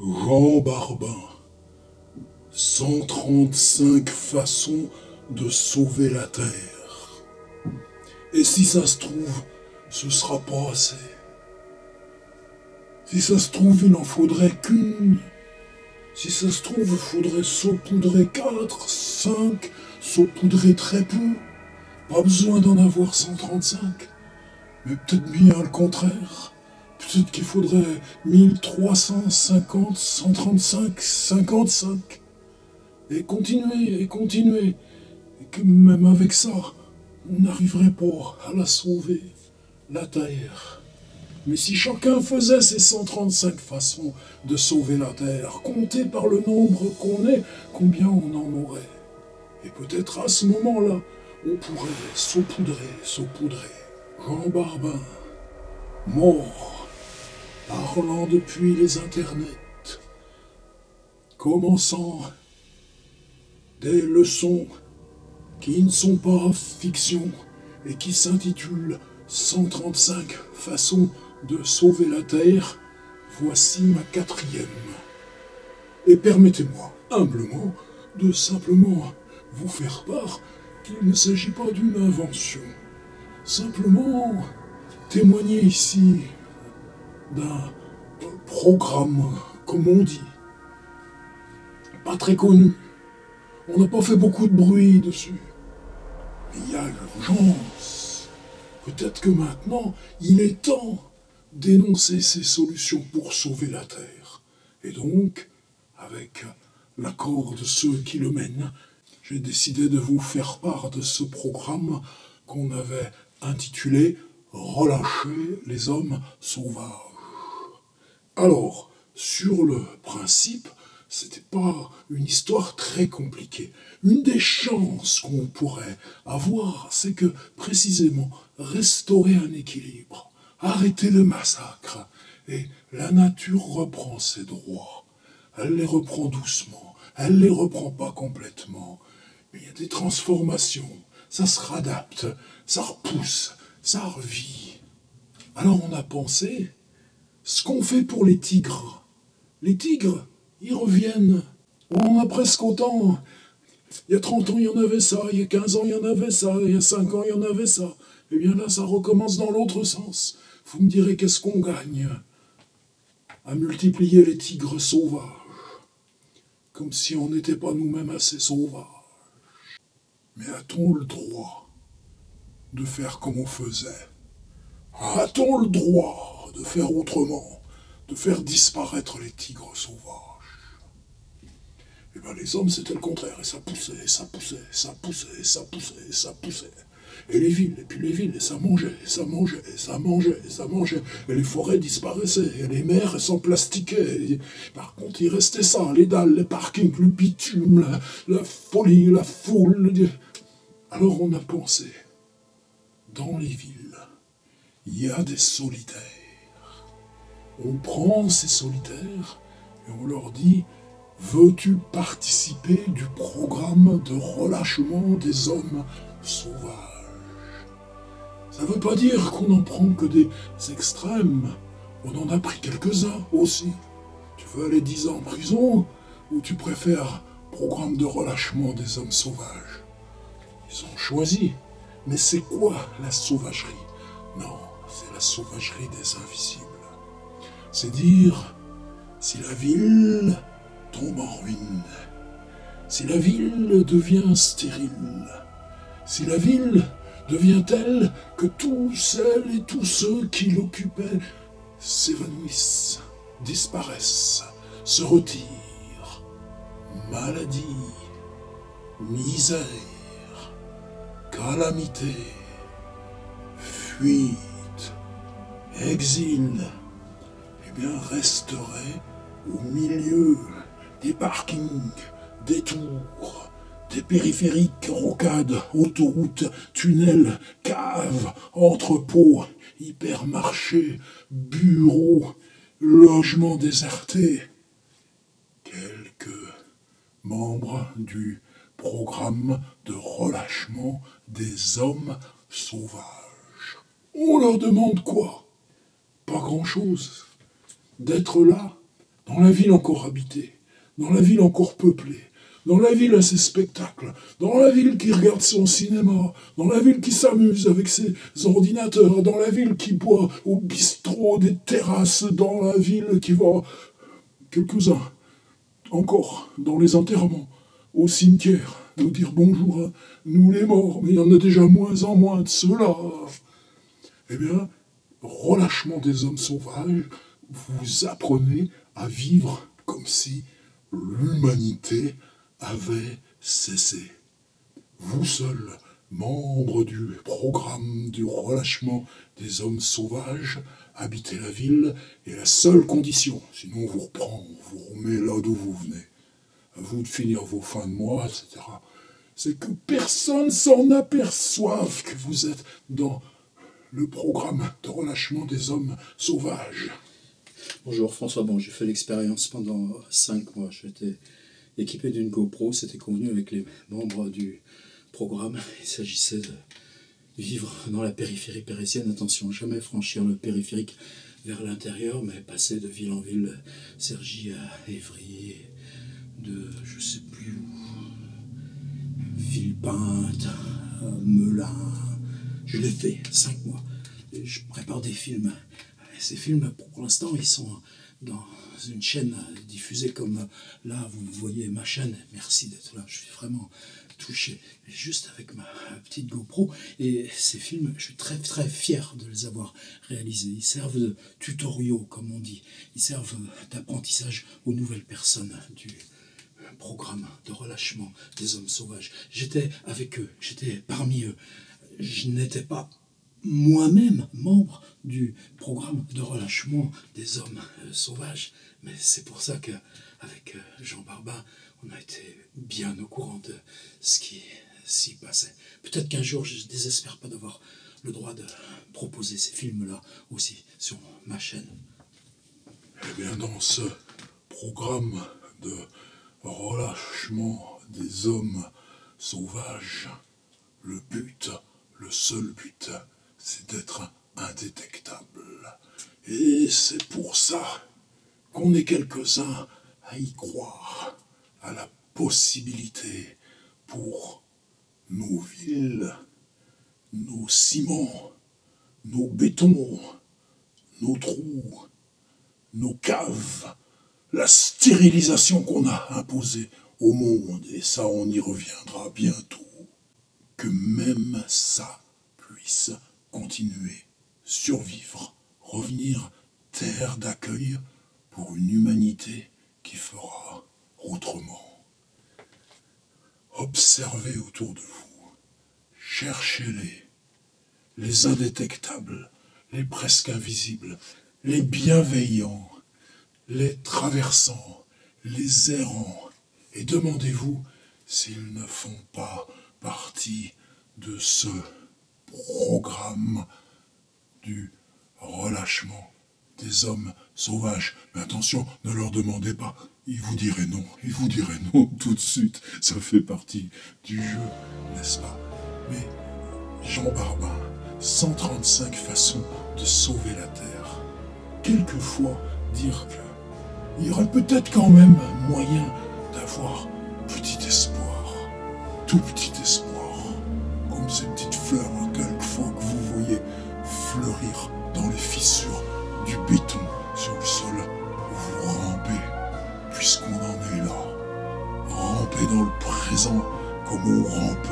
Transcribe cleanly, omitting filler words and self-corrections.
Jean Barbin, 135 façons de sauver la Terre. Et si ça se trouve, ce sera pas assez. Si ça se trouve, il n'en faudrait qu'une. Si ça se trouve, il faudrait saupoudrer 4, 5, saupoudrer très peu. Pas besoin d'en avoir 135. Mais peut-être bien le contraire. Peut-être qu'il faudrait 1350, 135, 55. Et continuer, et continuer. Et que même avec ça, on n'arriverait pas à la sauver, la Terre. Mais si chacun faisait ses 135 façons de sauver la Terre, comptées par le nombre qu'on est, combien on en aurait? Et peut-être à ce moment-là, on pourrait saupoudrer. Jean Barbin, mort, parlant depuis les internets, commençant des leçons qui ne sont pas fiction et qui s'intitulent 135 façons de sauver la Terre, voici ma 4e. Et permettez-moi, humblement, de simplement vous faire part qu'il ne s'agit pas d'une invention. Simplement témoigner ici d'un programme, comme on dit, pas très connu. On n'a pas fait beaucoup de bruit dessus. Mais il y a urgence. Peut-être que maintenant, il est temps d'énoncer ces solutions pour sauver la Terre. Et donc, avec l'accord de ceux qui le mènent, j'ai décidé de vous faire part de ce programme qu'on avait intitulé « Relâcher les hommes sauvages ». Alors, sur le principe, c'était pas une histoire très compliquée. Une des chances qu'on pourrait avoir, c'est que, précisément, restaurer un équilibre, arrêter le massacre, et la nature reprend ses droits. Elle les reprend doucement, elle les reprend pas complètement. Mais il y a des transformations, ça se réadapte, ça repousse, ça revit. Alors on a pensé ce qu'on fait pour les tigres. Les tigres, ils reviennent. On a presque autant. Il y a 30 ans, il y en avait ça. Il y a 15 ans, il y en avait ça. Il y a 5 ans, il y en avait ça. Eh bien là, ça recommence dans l'autre sens. Vous me direz qu'est-ce qu'on gagne à multiplier les tigres sauvages. Comme si on n'était pas nous-mêmes assez sauvages. Mais a-t-on le droit de faire comme on faisait? A-t-on le droit de faire autrement, de faire disparaître les tigres sauvages? Eh bien, les hommes, c'était le contraire, et ça poussait, ça poussait, ça poussait, ça poussait, ça poussait. Et les villes, et puis les villes, et ça mangeait, et ça mangeait, et ça mangeait, et ça mangeait. Et les forêts disparaissaient, et les mers, elles s'emplastiquaient. Et par contre, il restait ça, les dalles, les parkings, le bitume, la folie, la foule. Alors on a pensé, dans les villes, il y a des solitaires. On prend ces solitaires et on leur dit « Veux-tu participer du programme de relâchement des hommes sauvages ?» Ça ne veut pas dire qu'on n'en prend que des extrêmes. On en a pris quelques-uns aussi. Tu veux aller 10 ans en prison ou tu préfères programme de relâchement des hommes sauvages? Ils ont choisi. Mais c'est quoi la sauvagerie? Non, c'est la sauvagerie des invisibles. C'est dire, si la ville tombe en ruine, si la ville devient stérile, si la ville devient telle que tous celles et tous ceux qui l'occupaient s'évanouissent, disparaissent, se retirent, maladie, misère, calamité, fuite, exil, eh bien resterait au milieu des parkings, des tours, des périphériques, rocades, autoroutes, tunnels, caves, entrepôts, hypermarchés, bureaux, logements désertés. Quelques membres du programme de relâchement des hommes sauvages. On leur demande quoi? Pas grand-chose. D'être là dans la ville encore habitée, dans la ville encore peuplée, dans la ville à ses spectacles, dans la ville qui regarde son cinéma, dans la ville qui s'amuse avec ses ordinateurs, dans la ville qui boit au bistrot des terrasses, dans la ville qui va, quelques-uns, encore, dans les enterrements, au cimetière, nous dire bonjour à nous les morts, mais il y en a déjà moins en moins de ceux-là. Eh bien, relâchement des hommes sauvages, vous apprenez à vivre comme si l'humanité avait cessé. Vous seul, membre du programme du relâchement des hommes sauvages, habitez la ville, et la seule condition, sinon on vous reprend, on vous remet là d'où vous venez, à vous de finir vos fins de mois, etc., c'est que personne s'en aperçoive que vous êtes dans le programme de relâchement des hommes sauvages. Bonjour François, bon, j'ai fait l'expérience pendant 5 mois. J'étais équipé d'une GoPro, c'était convenu avec les membres du programme. Il s'agissait de vivre dans la périphérie parisienne. Attention, jamais franchir le périphérique vers l'intérieur, mais passer de ville en ville, Cergy à Évry, de je sais plus où, Villepinte, Melun. Je l'ai fait 5 mois. Je prépare des films. Ces films, pour l'instant, ils sont dans une chaîne diffusée comme là, vous voyez ma chaîne. Merci d'être là, je suis vraiment touché. Juste avec ma petite GoPro. Et ces films, je suis très très fier de les avoir réalisés. Ils servent de tutoriaux, comme on dit. Ils servent d'apprentissage aux nouvelles personnes du programme de relâchement des hommes sauvages. J'étais avec eux, j'étais parmi eux. Je n'étais pas moi-même membre du programme de relâchement des hommes sauvages, mais c'est pour ça qu'avec Jean Barbin, on a été bien au courant de ce qui s'y passait. Peut-être qu'un jour, je ne désespère pas d'avoir le droit de proposer ces films-là aussi sur ma chaîne. Eh bien, dans ce programme de relâchement des hommes sauvages, le seul but, c'est d'être indétectable. Et c'est pour ça qu'on est quelques-uns à y croire, à la possibilité pour nos villes, nos ciments, nos bétons, nos trous, nos caves, la stérilisation qu'on a imposée au monde, et ça on y reviendra bientôt, que même ça puisse continuer, survivre, revenir terre d'accueil pour une humanité qui fera autrement. Observez autour de vous, les indétectables, les presque invisibles, les bienveillants, les traversants, les errants, et demandez-vous s'ils ne font pas partie de ce programme du relâchement des hommes sauvages. Mais attention, ne leur demandez pas, ils vous diraient non tout de suite, ça fait partie du jeu, n'est-ce pas? Mais Jean Barbin, 135 façons de sauver la Terre. Quelquefois, dire qu'il y aurait peut-être quand même moyen d'avoir petit espoir, tout petit espoir, comme ces petites fleurs quelquefois que vous voyez fleurir dans les fissures du béton sur le sol où vous rampez, puisqu'on en est là, ramper dans le présent comme on rampe